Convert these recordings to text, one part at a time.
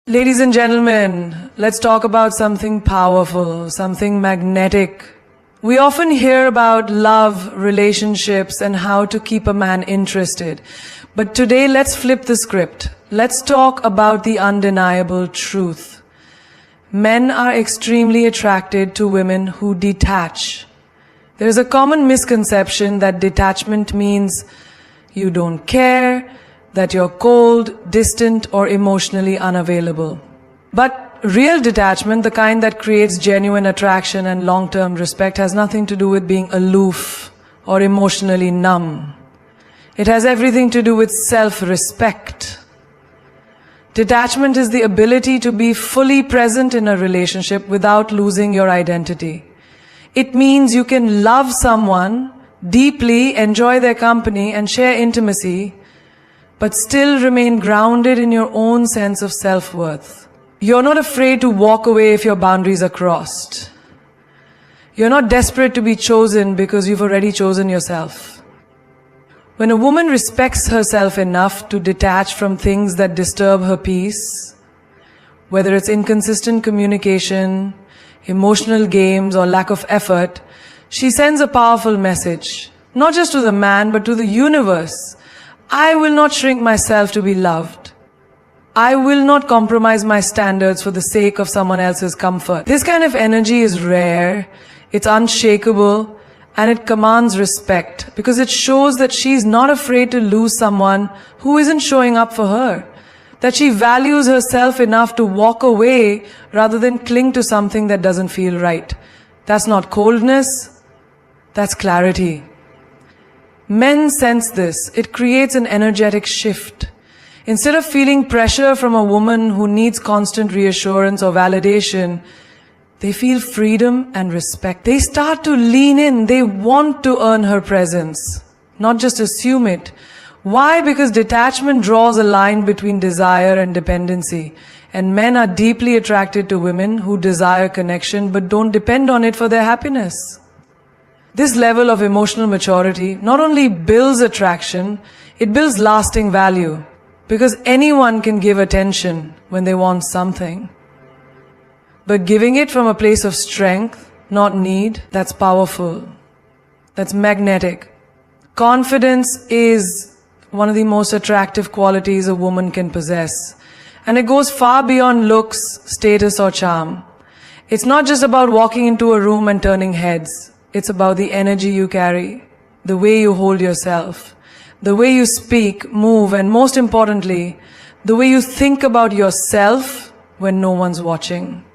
Ladies and gentlemen, let's talk about something powerful, something magnetic. We often hear about love, relationships, and how to keep a man interested. But today, let's flip the script. Let's talk about the undeniable truth. Men are extremely attracted to women who detach. There's a common misconception that detachment means you don't care, that you're cold, distant, or emotionally unavailable. But real detachment, the kind that creates genuine attraction and long-term respect, has nothing to do with being aloof or emotionally numb. It has everything to do with self-respect. Detachment is the ability to be fully present in a relationship without losing your identity. It means you can love someone deeply, enjoy their company, and share intimacy, but still remain grounded in your own sense of self-worth. You're not afraid to walk away if your boundaries are crossed. You're not desperate to be chosen because you've already chosen yourself. When a woman respects herself enough to detach from things that disturb her peace, whether it's inconsistent communication, emotional games, or lack of effort, she sends a powerful message, not just to the man, but to the universe. I will not shrink myself to be loved. I will not compromise my standards for the sake of someone else's comfort. This kind of energy is rare, it's unshakable, and it commands respect because it shows that she's not afraid to lose someone who isn't showing up for her, that she values herself enough to walk away rather than cling to something that doesn't feel right. That's not coldness, that's clarity. Men sense this. It creates an energetic shift. Instead of feeling pressure from a woman who needs constant reassurance or validation, they feel freedom and respect. They start to lean in. They want to earn her presence, not just assume it. Why? Because detachment draws a line between desire and dependency. And men are deeply attracted to women who desire connection but don't depend on it for their happiness. This level of emotional maturity not only builds attraction, it builds lasting value. Because anyone can give attention when they want something. But giving it from a place of strength, not need, that's powerful. That's magnetic. Confidence is one of the most attractive qualities a woman can possess. And it goes far beyond looks, status, or charm. It's not just about walking into a room and turning heads. It's about the energy you carry, the way you hold yourself, the way you speak, move, and most importantly, the way you think about yourself when no one's watching.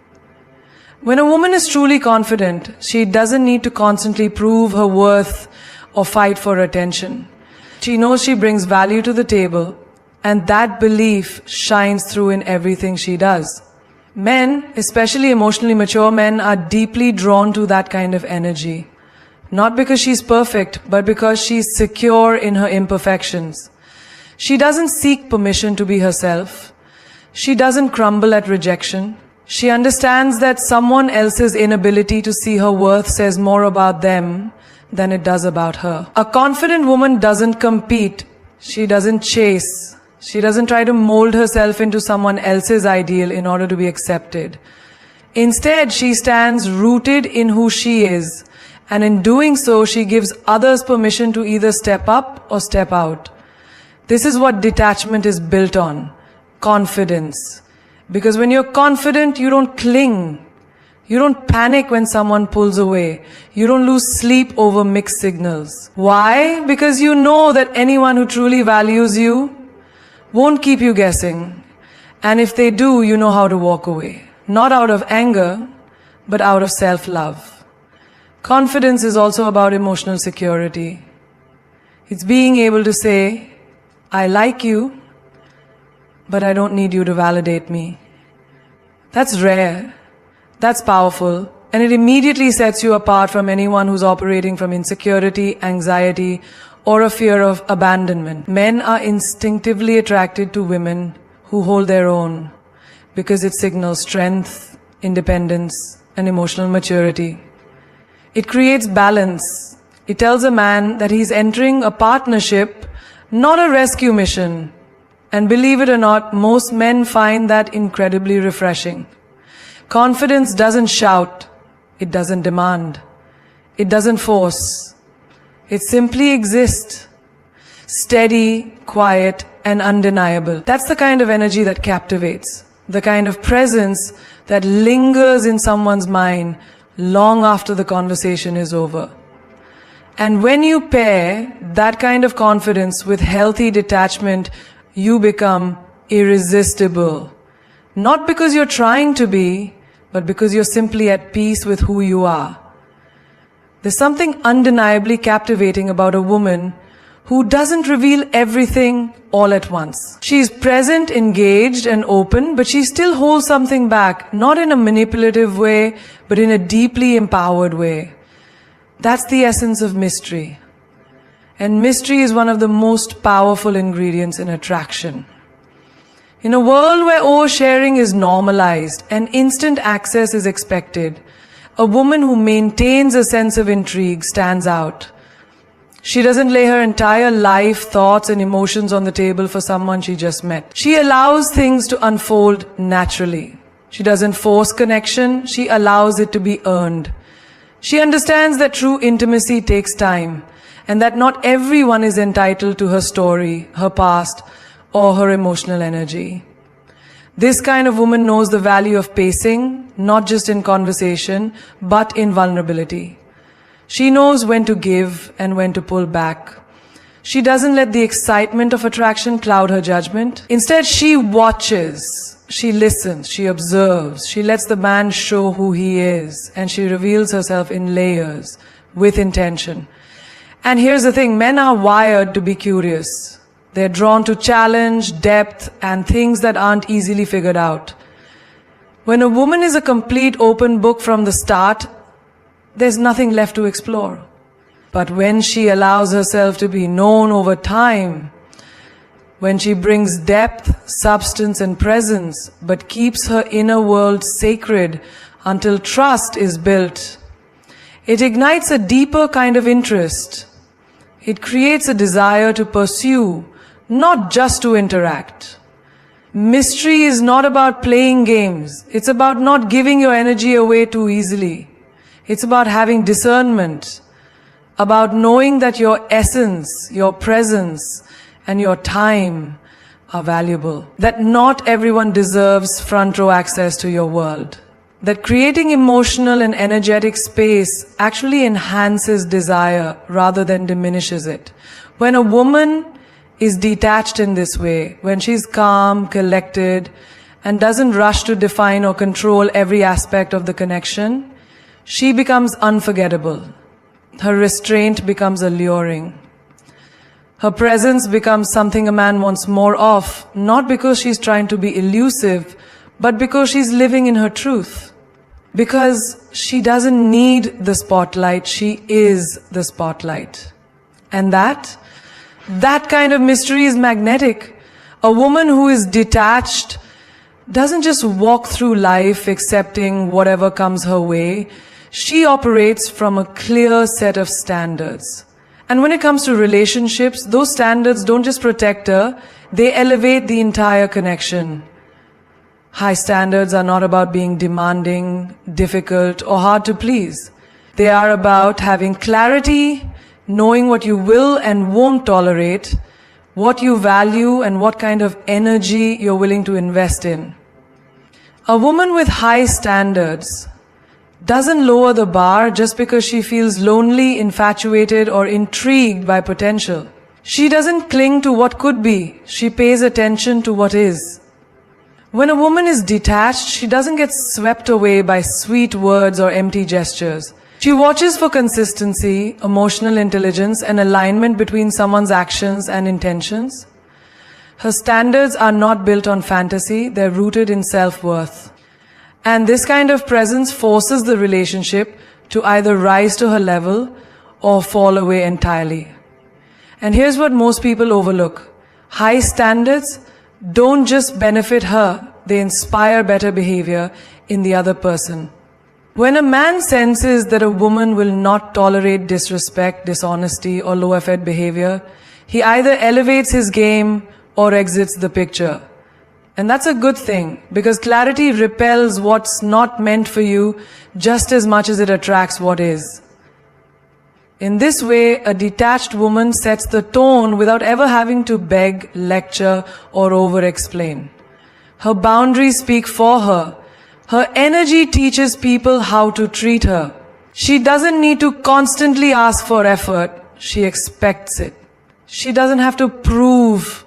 When a woman is truly confident, she doesn't need to constantly prove her worth or fight for attention. She knows she brings value to the table, and that belief shines through in everything she does. Men, especially emotionally mature men, are deeply drawn to that kind of energy. Not because she's perfect, but because she's secure in her imperfections. She doesn't seek permission to be herself. She doesn't crumble at rejection. She understands that someone else's inability to see her worth says more about them than it does about her. A confident woman doesn't compete. She doesn't chase. She doesn't try to mold herself into someone else's ideal in order to be accepted. Instead, she stands rooted in who she is, and in doing so, she gives others permission to either step up or step out. This is what detachment is built on, confidence. Because when you're confident, you don't cling. You don't panic when someone pulls away. You don't lose sleep over mixed signals. Why? Because you know that anyone who truly values you won't keep you guessing. And if they do, you know how to walk away. Not out of anger, but out of self-love. Confidence is also about emotional security. It's being able to say, I like you, but I don't need you to validate me. That's rare. That's powerful. And it immediately sets you apart from anyone who's operating from insecurity, anxiety, or a fear of abandonment. Men are instinctively attracted to women who hold their own because it signals strength, independence, and emotional maturity. It creates balance. It tells a man that he's entering a partnership, not a rescue mission. And believe it or not, most men find that incredibly refreshing. Confidence doesn't shout. It doesn't demand. It doesn't force. It simply exists. Steady, quiet, and undeniable. That's the kind of energy that captivates. The kind of presence that lingers in someone's mind long after the conversation is over. And when you pair that kind of confidence with healthy detachment, you become irresistible. Not because you're trying to be, but because you're simply at peace with who you are. There's something undeniably captivating about a woman who doesn't reveal everything all at once. She's present, engaged, and open, but she still holds something back, not in a manipulative way, but in a deeply empowered way. That's the essence of mystery. And mystery is one of the most powerful ingredients in attraction. In a world where oversharing is normalized and instant access is expected, a woman who maintains a sense of intrigue stands out. She doesn't lay her entire life, thoughts, and emotions on the table for someone she just met. She allows things to unfold naturally. She doesn't force connection, she allows it to be earned. She understands that true intimacy takes time, and that not everyone is entitled to her story, her past, or her emotional energy. This kind of woman knows the value of pacing, not just in conversation, but in vulnerability. She knows when to give and when to pull back. She doesn't let the excitement of attraction cloud her judgment. Instead, she watches, she listens, she observes, she lets the man show who he is, and she reveals herself in layers, with intention. And here's the thing, men are wired to be curious. They're drawn to challenge, depth, and things that aren't easily figured out. When a woman is a complete open book from the start, there's nothing left to explore. But when she allows herself to be known over time, when she brings depth, substance, and presence, but keeps her inner world sacred until trust is built, it ignites a deeper kind of interest. It creates a desire to pursue, not just to interact. Mystery is not about playing games. It's about not giving your energy away too easily. It's about having discernment, about knowing that your essence, your presence, and your time are valuable. That not everyone deserves front row access to your world. That creating emotional and energetic space actually enhances desire rather than diminishes it. When a woman is detached in this way, when she's calm, collected, and doesn't rush to define or control every aspect of the connection, she becomes unforgettable. Her restraint becomes alluring. Her presence becomes something a man wants more of, not because she's trying to be elusive, but because she's living in her truth. Because she doesn't need the spotlight, she is the spotlight. And that kind of mystery is magnetic. A woman who is detached doesn't just walk through life accepting whatever comes her way. She operates from a clear set of standards. And when it comes to relationships, those standards don't just protect her, they elevate the entire connection. High standards are not about being demanding, difficult, or hard to please. They are about having clarity, knowing what you will and won't tolerate, what you value, and what kind of energy you're willing to invest in. A woman with high standards doesn't lower the bar just because she feels lonely, infatuated, or intrigued by potential. She doesn't cling to what could be. She pays attention to what is. When a woman is detached, she doesn't get swept away by sweet words or empty gestures. She watches for consistency, emotional intelligence, and alignment between someone's actions and intentions. Her standards are not built on fantasy, they're rooted in self-worth. And this kind of presence forces the relationship to either rise to her level or fall away entirely. And here's what most people overlook. High standards don't just benefit her, they inspire better behavior in the other person. When a man senses that a woman will not tolerate disrespect, dishonesty, or low-effort behavior, he either elevates his game or exits the picture. And that's a good thing, because clarity repels what's not meant for you just as much as it attracts what is. In this way, a detached woman sets the tone without ever having to beg, lecture, or over-explain. Her boundaries speak for her. Her energy teaches people how to treat her. She doesn't need to constantly ask for effort. She expects it. She doesn't have to prove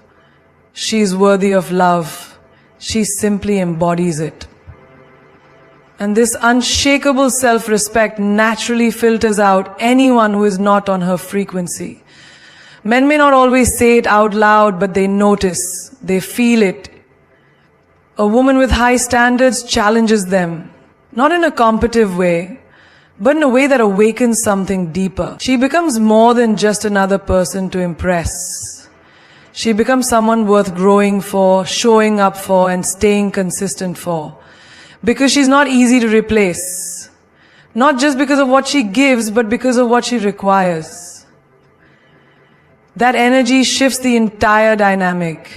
she's worthy of love. She simply embodies it. And this unshakable self-respect naturally filters out anyone who is not on her frequency. Men may not always say it out loud, but they notice, they feel it. A woman with high standards challenges them, not in a competitive way, but in a way that awakens something deeper. She becomes more than just another person to impress. She becomes someone worth growing for, showing up for, and staying consistent for. Because she's not easy to replace. Not just because of what she gives, but because of what she requires. That energy shifts the entire dynamic.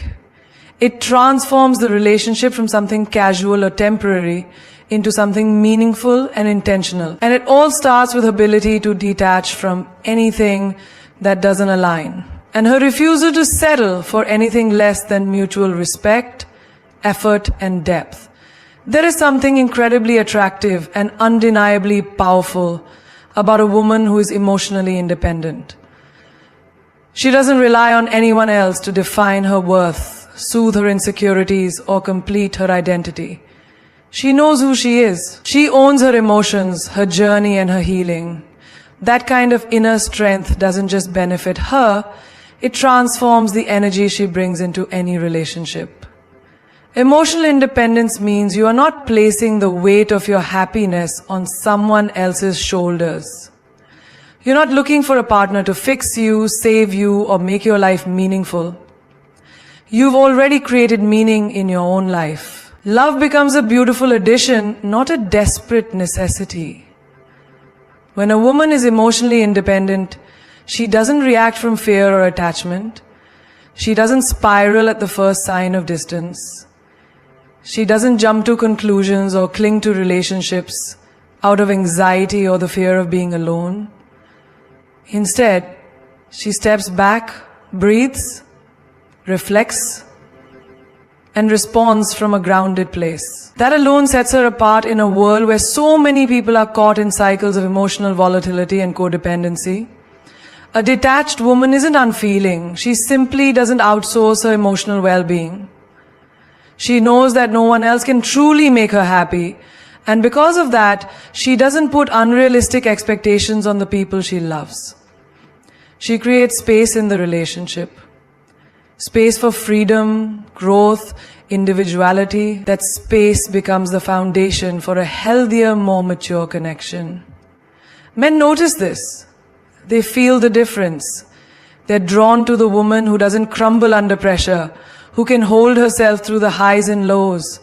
It transforms the relationship from something casual or temporary into something meaningful and intentional. And it all starts with her ability to detach from anything that doesn't align. And her refusal to settle for anything less than mutual respect, effort, and depth. There is something incredibly attractive and undeniably powerful about a woman who is emotionally independent. She doesn't rely on anyone else to define her worth, soothe her insecurities, or complete her identity. She knows who she is. She owns her emotions, her journey, and her healing. That kind of inner strength doesn't just benefit her, it transforms the energy she brings into any relationship. Emotional independence means you are not placing the weight of your happiness on someone else's shoulders. You're not looking for a partner to fix you, save you, or make your life meaningful. You've already created meaning in your own life. Love becomes a beautiful addition, not a desperate necessity. When a woman is emotionally independent, she doesn't react from fear or attachment. She doesn't spiral at the first sign of distance. She doesn't jump to conclusions or cling to relationships out of anxiety or the fear of being alone. Instead, she steps back, breathes, reflects, and responds from a grounded place. That alone sets her apart in a world where so many people are caught in cycles of emotional volatility and codependency. A detached woman isn't unfeeling. She simply doesn't outsource her emotional well-being. She knows that no one else can truly make her happy, and because of that, she doesn't put unrealistic expectations on the people she loves. She creates space in the relationship. Space for freedom, growth, individuality. That space becomes the foundation for a healthier, more mature connection. Men notice this. They feel the difference. They're drawn to the woman who doesn't crumble under pressure, who can hold herself through the highs and lows,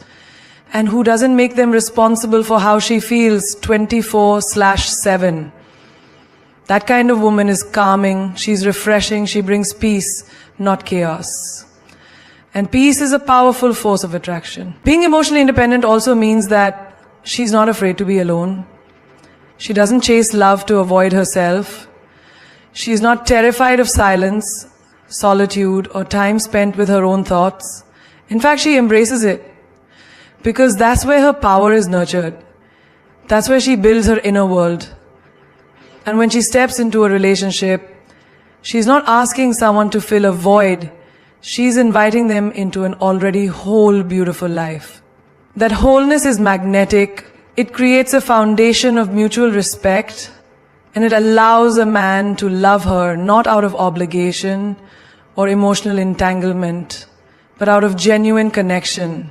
and who doesn't make them responsible for how she feels 24/7. That kind of woman is calming, she's refreshing, she brings peace, not chaos. And peace is a powerful force of attraction. Being emotionally independent also means that she's not afraid to be alone. She doesn't chase love to avoid herself. She's not terrified of silence, solitude, or time spent with her own thoughts. In fact, she embraces it, because that's where her power is nurtured. That's where she builds her inner world. And when she steps into a relationship, she's not asking someone to fill a void. She's inviting them into an already whole, beautiful life. That wholeness is magnetic. It creates a foundation of mutual respect, and it allows a man to love her not out of obligation or emotional entanglement, but out of genuine connection.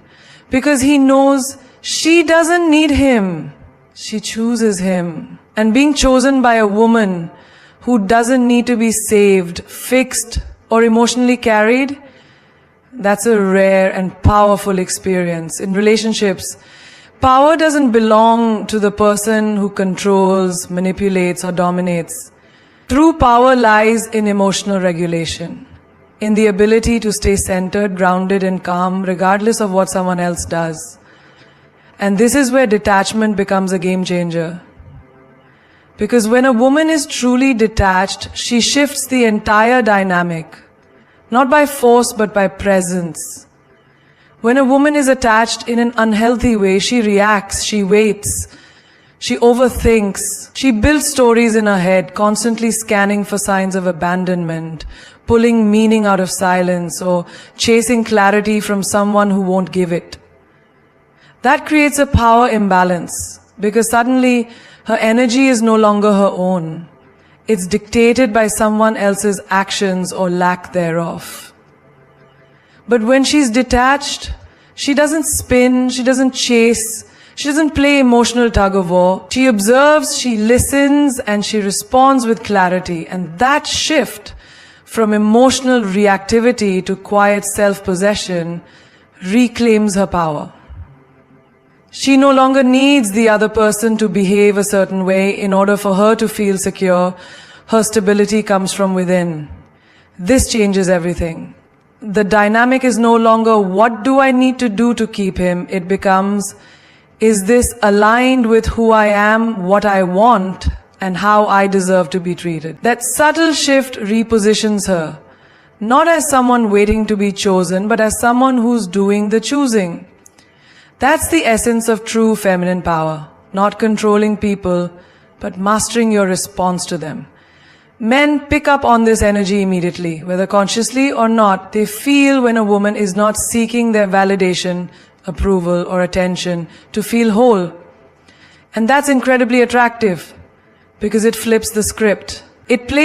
Because he knows she doesn't need him. She chooses him. And being chosen by a woman who doesn't need to be saved, fixed, or emotionally carried, that's a rare and powerful experience. In relationships, power doesn't belong to the person who controls, manipulates, or dominates. True power lies in emotional regulation. in the ability to stay centered, grounded, and calm, regardless of what someone else does. And this is where detachment becomes a game changer. Because when a woman is truly detached, she shifts the entire dynamic, not by force but by presence. When a woman is attached in an unhealthy way, she reacts, she waits, she overthinks, she builds stories in her head, constantly scanning for signs of abandonment, pulling meaning out of silence, or chasing clarity from someone who won't give it. That creates a power imbalance, because suddenly her energy is no longer her own. It's dictated by someone else's actions or lack thereof. But when she's detached, she doesn't spin, she doesn't chase, she doesn't play emotional tug-of-war. She observes, she listens, and she responds with clarity. And that shift from emotional reactivity to quiet self-possession reclaims her power. She no longer needs the other person to behave a certain way in order for her to feel secure. Her stability comes from within. This changes everything. The dynamic is no longer, what do I need to do to keep him? It becomes, is this aligned with who I am, what I want, and how I deserve to be treated? That subtle shift repositions her, not as someone waiting to be chosen, but as someone who's doing the choosing. That's the essence of true feminine power, not controlling people, but mastering your response to them. Men pick up on this energy immediately, whether consciously or not. They feel when a woman is not seeking their validation, approval, or attention to feel whole. And that's incredibly attractive, because it flips the script. It places